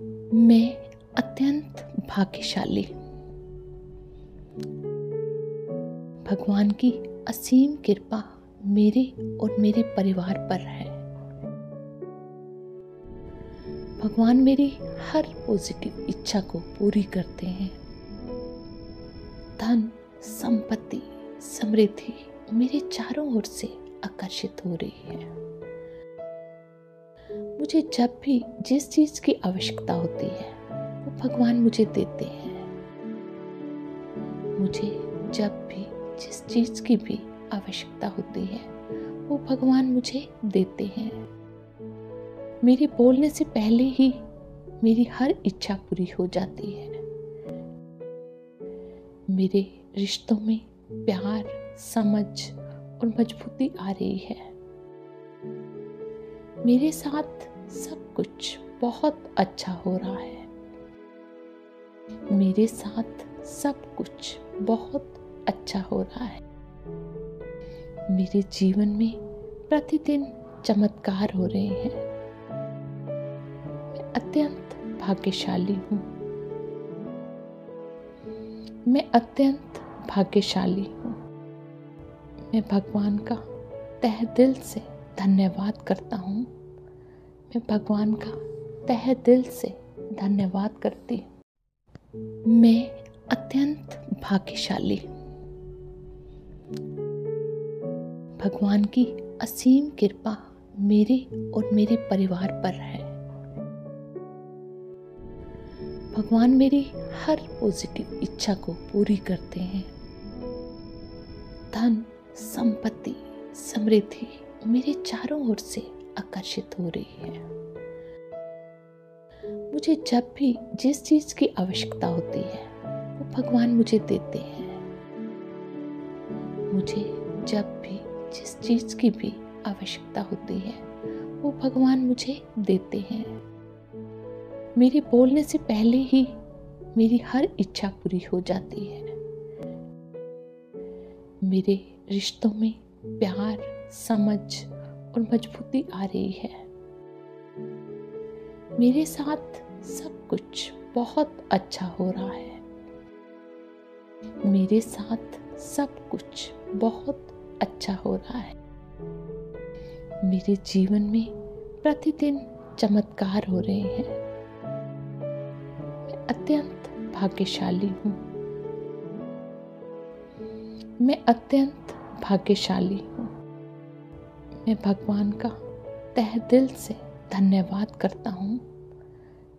मैं अत्यंत भाग्यशाली हूँ। भगवान की असीम कृपा मेरे और मेरे परिवार पर है। भगवान मेरी हर पॉजिटिव इच्छा को पूरी करते हैं। धन, संपत्ति, समृद्धि मेरे चारों ओर से आकर्षित हो रही है। मुझे जब भी जिस चीज की आवश्यकता होती है वो भगवान मुझे देते हैं। मुझे जब भी जिस चीज की भी आवश्यकता होती है वो भगवान मुझे देते हैं। मेरे बोलने से पहले ही मेरी हर इच्छा पूरी हो जाती है। मेरे रिश्तों में प्यार, समझ और मजबूती आ रही है। मेरे साथ सब कुछ बहुत अच्छा हो रहा है। मेरे साथ सब कुछ बहुत अच्छा हो रहा है। मेरे जीवन में प्रतिदिन चमत्कार हो रहे हैं। मैं अत्यंत भाग्यशाली हूँ। मैं अत्यंत भाग्यशाली हूँ। मैं भगवान का तहे दिल से धन्यवाद करता हूँ। मैं भगवान का तहे दिल से धन्यवाद करती हूँ। मैं अत्यंत भाग्यशाली हूँ। भगवान की असीम कृपा मेरे और मेरे परिवार पर है। भगवान मेरी हर पॉजिटिव इच्छा को पूरी करते हैं। धन, संपत्ति, समृद्धि मेरे चारों ओर से आकर्षित हो रही है। मुझे जब भी जिस चीज की आवश्यकता होती है वो भगवान मुझे देते हैं। मुझे जब भी जिस चीज की भी आवश्यकता होती है वो भगवान मुझे देते हैं। मेरे बोलने से पहले ही मेरी हर इच्छा पूरी हो जाती है। मेरे रिश्तों में प्यार, समझ और मजबूती आ रही है। मेरे साथ सब कुछ बहुत अच्छा हो रहा है। मेरे साथ सब कुछ बहुत अच्छा हो रहा है। मेरे जीवन में प्रतिदिन चमत्कार हो रहे हैं। मैं अत्यंत भाग्यशाली हूँ। मैं अत्यंत भाग्यशाली हूँ। मैं भगवान का तहे दिल से धन्यवाद करता हूँ।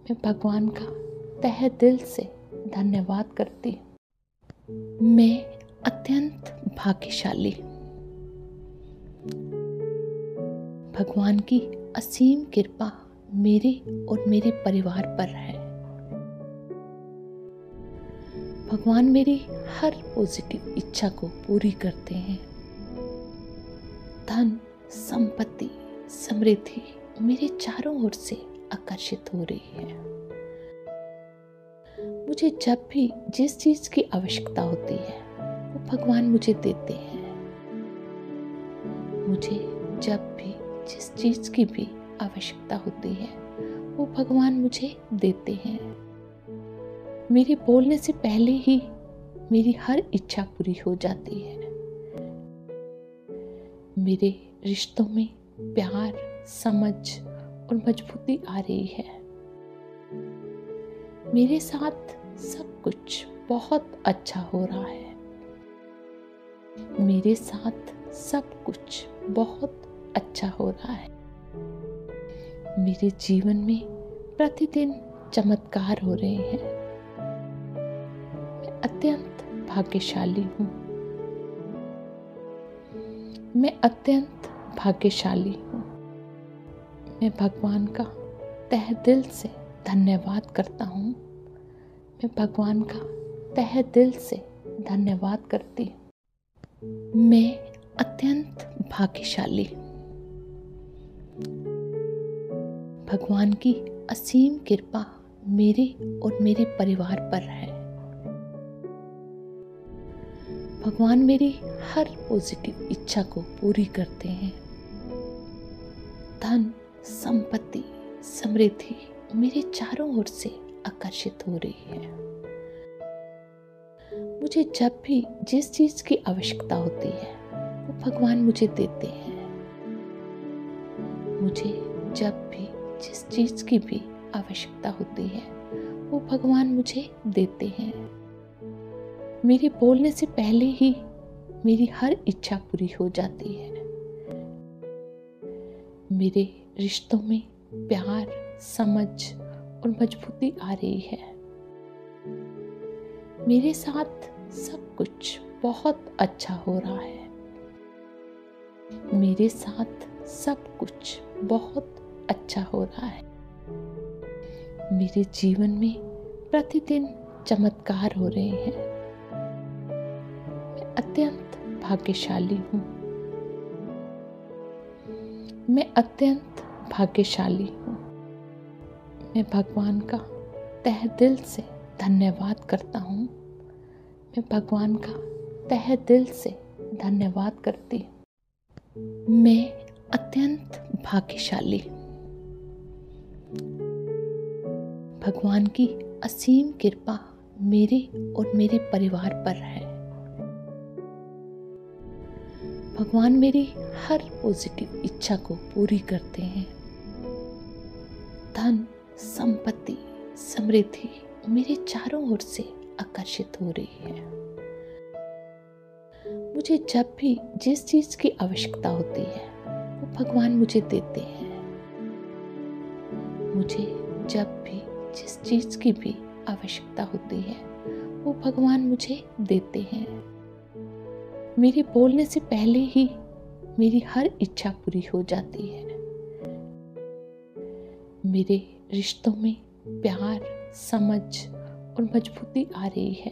मैं भगवान का तहे दिल से धन्यवाद करती हूँ। मैं अत्यंत भाग्यशाली हूँ। भगवान की असीम कृपा मेरे और मेरे परिवार पर है। भगवान मेरी हर पॉजिटिव इच्छा को पूरी करते हैं। धन, संपत्ति, समृद्धि मेरे चारों ओर से आकर्षित हो रही है। मुझे जब भी जिस चीज की आवश्यकता होती है वो भगवान मुझे देते हैं। मुझे जब भी जिस चीज की भी आवश्यकता होती है वो भगवान मुझे देते हैं। मेरे बोलने से पहले ही मेरी हर इच्छा पूरी हो जाती है। मेरे रिश्तों में प्यार, समझ और मजबूती आ रही है। मेरे साथ सब कुछ बहुत अच्छा हो रहा है। मेरे साथ सब कुछ बहुत अच्छा हो रहा है। मेरे जीवन में प्रतिदिन चमत्कार हो रहे हैं। मैं अत्यंत भाग्यशाली हूँ। मैं अत्यंत भाग्यशाली हूँ। मैं भगवान का तहे दिल से धन्यवाद करता हूँ। मैं भगवान का तहे दिल से धन्यवाद करती हूँ। मैं अत्यंत भाग्यशाली हूँ। भगवान की असीम कृपा मेरे और मेरे परिवार पर है। भगवान मेरी हर पॉजिटिव इच्छा को पूरी करते हैं। धन, संपत्ति, समृद्धि मेरे चारों ओर से आकर्षित हो रही है। मुझे जब भी जिस चीज की आवश्यकता होती है वो भगवान मुझे देते हैं। मुझे जब भी जिस चीज की भी आवश्यकता होती है वो भगवान मुझे देते हैं। मेरे बोलने से पहले ही मेरी हर इच्छा पूरी हो जाती है। मेरे रिश्तों में प्यार, समझ और मजबूती आ रही है। मेरे साथ सब कुछ बहुत अच्छा हो रहा है। मेरे साथ सब कुछ बहुत अच्छा हो रहा है। मेरे जीवन में प्रतिदिन चमत्कार हो रहे हैं। मैं अत्यंत भाग्यशाली हूँ। मैं अत्यंत भाग्यशाली हूँ। मैं भगवान का तहे दिल से धन्यवाद करता हूँ। मैं भगवान का तहे दिल से धन्यवाद करती हूँ। मैं अत्यंत भाग्यशाली हूँ। भगवान की असीम कृपा मेरे और मेरे परिवार पर है। भगवान मेरी हर पॉजिटिव इच्छा को पूरी करते हैं। धन, संपत्ति, समृद्धि मेरे चारों ओर से आकर्षित हो रही है। मुझे जब भी जिस चीज की आवश्यकता होती है वो भगवान मुझे देते हैं। मुझे जब भी जिस चीज की भी आवश्यकता होती है वो भगवान मुझे देते हैं। मेरे बोलने से पहले ही मेरी हर इच्छा पूरी हो जाती है। मेरे रिश्तों में प्यार, समझ और मजबूती आ रही है।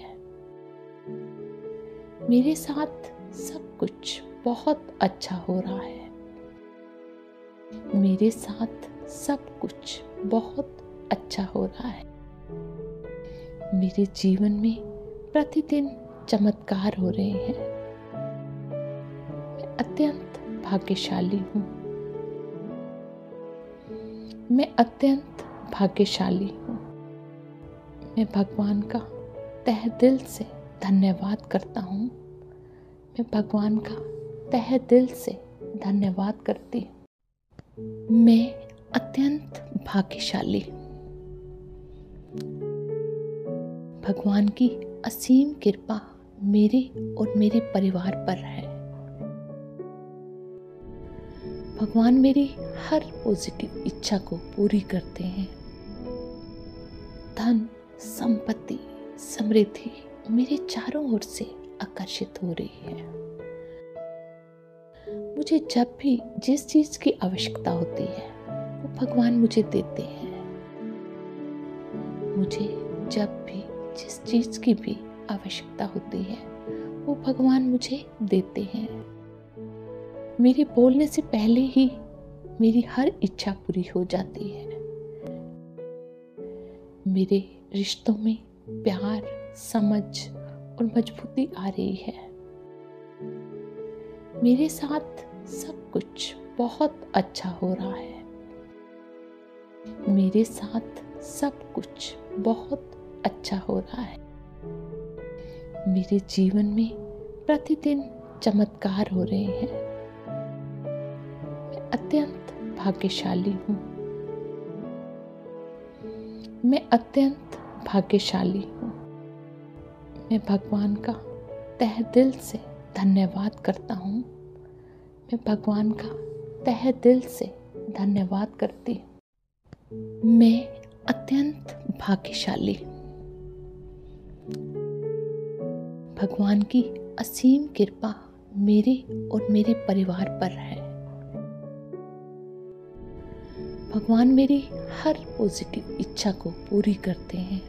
मेरे साथ सब कुछ बहुत अच्छा हो रहा है। मेरे साथ सब कुछ बहुत अच्छा हो रहा है। मेरे जीवन में प्रतिदिन चमत्कार हो रहे हैं। मैं अत्यंत भाग्यशाली हूँ। मैं अत्यंत भाग्यशाली हूँ। मैं भगवान का तहे दिल से धन्यवाद करता हूँ। मैं भगवान का तहे दिल से धन्यवाद करती हूँ। मैं अत्यंत भाग्यशाली हूँ। भगवान की असीम कृपा मेरे और मेरे परिवार पर है। भगवान मेरी हर पॉजिटिव इच्छा को पूरी करते हैं। धन, संपत्ति, समृद्धि मेरे चारों ओर से आकर्षित हो रही है। मुझे जब भी जिस चीज की आवश्यकता होती है वो भगवान मुझे देते हैं। मुझे जब भी जिस चीज की भी आवश्यकता होती है वो भगवान मुझे देते हैं। मेरे बोलने से पहले ही मेरी हर इच्छा पूरी हो जाती है। मेरे रिश्तों में प्यार, समझ और मजबूती आ रही है। मेरे साथ सब कुछ बहुत अच्छा हो रहा है। मेरे साथ सब कुछ बहुत अच्छा हो रहा है। मेरे जीवन में प्रतिदिन चमत्कार हो रहे हैं। मैं अत्यंत भाग्यशाली हूँ। मैं अत्यंत भाग्यशाली हूँ। मैं भगवान का तहे दिल से धन्यवाद करता हूँ। मैं भगवान का तहे दिल से धन्यवाद करती हूँ। मैं अत्यंत भाग्यशाली हूँ। भगवान की असीम कृपा मेरे और मेरे परिवार पर है। भगवान मेरी हर पॉजिटिव इच्छा को पूरी करते हैं।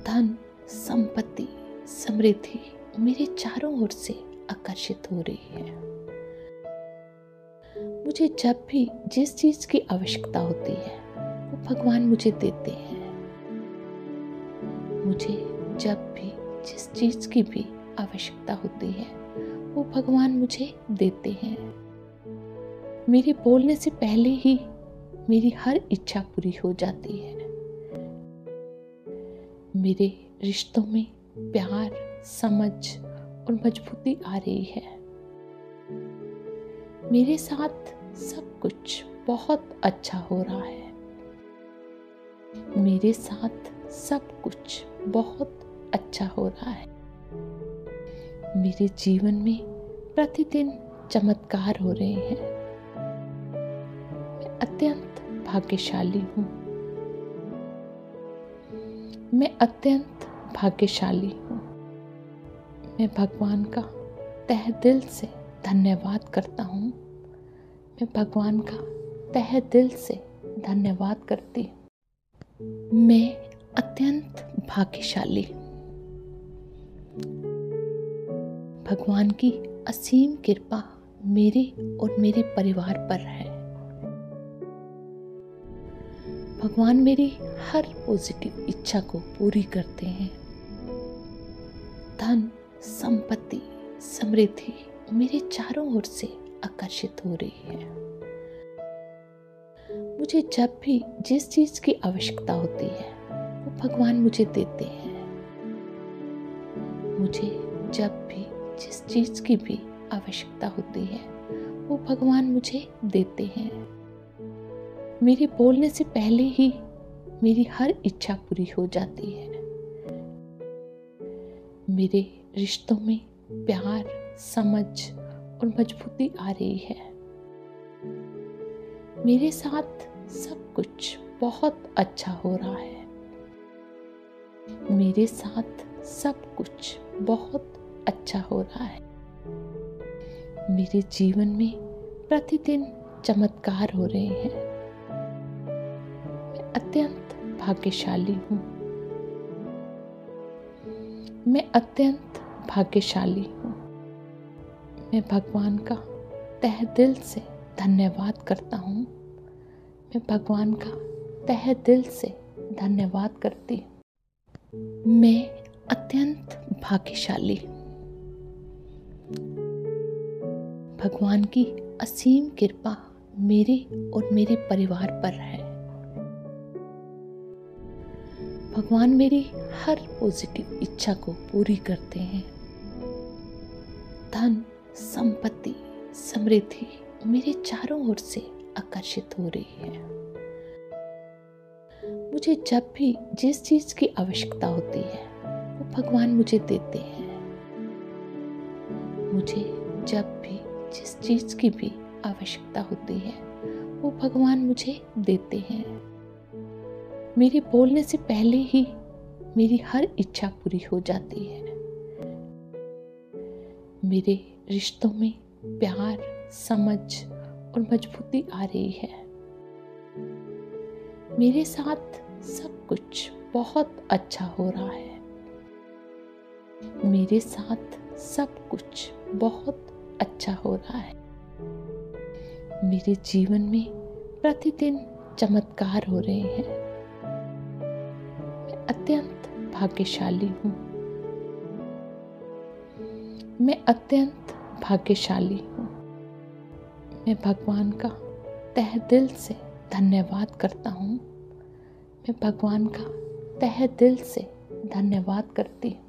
धन, संपत्ति, समृद्धि मेरे चारों ओर से आकर्षित हो रही है। मुझे जब भी जिस चीज की आवश्यकता होती है वो भगवान मुझे देते हैं। मुझे जब भी जिस चीज की भी आवश्यकता होती है वो भगवान मुझे देते हैं। मेरे बोलने से पहले ही मेरी हर इच्छा पूरी हो जाती है। मेरे रिश्तों में प्यार, समझ और मजबूती आ रही है। मेरे साथ सब कुछ बहुत अच्छा हो रहा है। मेरे साथ सब कुछ बहुत अच्छा हो रहा है। मेरे जीवन में प्रतिदिन चमत्कार हो रहे हैं। मैं अत्यंत भाग्यशाली हूँ। मैं अत्यंत भाग्यशाली हूँ। मैं भगवान का तहे दिल से धन्यवाद करता हूँ। मैं भगवान का तहे दिल से धन्यवाद करती हूँ। मैं अत्यंत भाग्यशाली हूँ। भगवान की असीम कृपा मेरे और मेरे परिवार पर है। भगवान मेरी हर पॉजिटिव इच्छा को पूरी करते हैं। धन, संपत्ति, समृद्धि मेरे चारों ओर से आकर्षित हो रही है। मुझे जब भी जिस चीज की आवश्यकता होती है वो भगवान मुझे देते हैं। मुझे जब भी जिस चीज की भी आवश्यकता होती है वो भगवान मुझे देते हैं। मेरे बोलने से पहले ही मेरी हर इच्छा पूरी हो जाती है। मेरे रिश्तों में प्यार, समझ और मजबूती आ रही है। मेरे साथ सब कुछ बहुत अच्छा हो रहा है। मेरे साथ सब कुछ बहुत अच्छा हो रहा है। मेरे जीवन में प्रतिदिन चमत्कार हो रहे हैं। मैं अत्यंत भाग्यशाली हूँ। मैं अत्यंत भाग्यशाली हूँ। मैं भगवान का तहे दिल से धन्यवाद करता हूँ। मैं भगवान का तहे दिल से धन्यवाद करती हूँ। मैं अत्यंत भाग्यशाली हूँ। भगवान की असीम कृपा मेरे और मेरे परिवार पर है। भगवान मेरी हर पॉजिटिव इच्छा को पूरी करते हैं। धन, संपत्ति, समृद्धि मेरे चारों ओर से आकर्षित हो रही है। मुझे जब भी जिस चीज की आवश्यकता होती है वो भगवान मुझे देते हैं। मुझे जब भी जिस चीज की भी आवश्यकता होती है वो भगवान मुझे देते हैं। मेरे बोलने से पहले ही मेरी हर इच्छा पूरी हो जाती है। मेरे रिश्तों में प्यार, समझ और मजबूती आ रही है। मेरे साथ सब कुछ बहुत अच्छा हो रहा है। मेरे साथ सब कुछ बहुत अच्छा हो रहा है। मेरे जीवन में प्रतिदिन चमत्कार हो रहे हैं। मैं अत्यंत भाग्यशाली हूँ। मैं अत्यंत भाग्यशाली हूँ। मैं भगवान का तहे दिल से धन्यवाद करता हूँ। मैं भगवान का तहे दिल से धन्यवाद करती हूँ।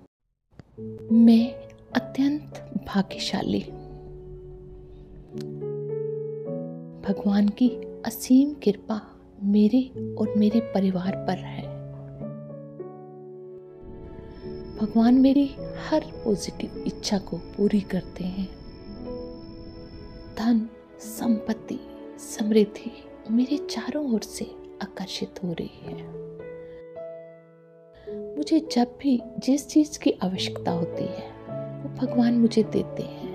मैं अत्यंत भाग्यशाली हूँ। भगवान की असीम कृपा मेरे और मेरे परिवार पर है। भगवान मेरी हर पॉजिटिव इच्छा को पूरी करते हैं। धन, संपत्ति, समृद्धि मेरे चारों ओर से आकर्षित हो रही है। मुझे जब भी जिस चीज की आवश्यकता होती है वो भगवान मुझे देते हैं।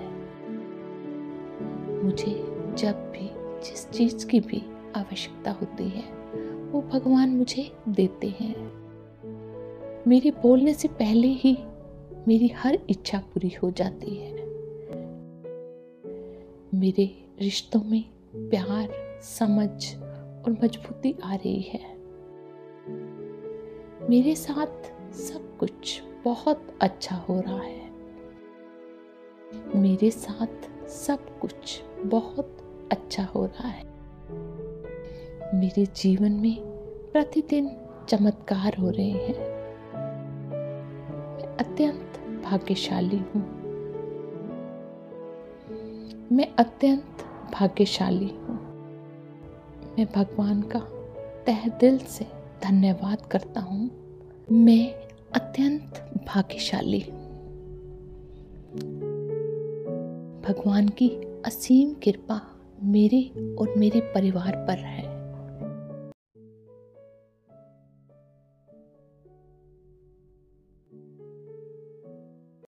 मुझे जब भी जिस चीज की भी आवश्यकता होती है वो भगवान मुझे देते हैं। मेरे बोलने से पहले ही मेरी हर इच्छा पूरी हो जाती है। मेरे रिश्तों में प्यार, समझ और मजबूती आ रही है। मेरे साथ सब कुछ बहुत अच्छा हो रहा है। मेरे साथ सब कुछ बहुत अच्छा हो रहा है। मेरे जीवन में प्रतिदिन चमत्कार हो रहे हैं। मैं अत्यंत भाग्यशाली हूँ। मैं अत्यंत भाग्यशाली हूँ। मैं भगवान का तहे दिल से धन्यवाद करता हूँ। मैं अत्यंत भाग्यशाली हूँ। भगवान की असीम कृपा मेरे और मेरे परिवार पर है।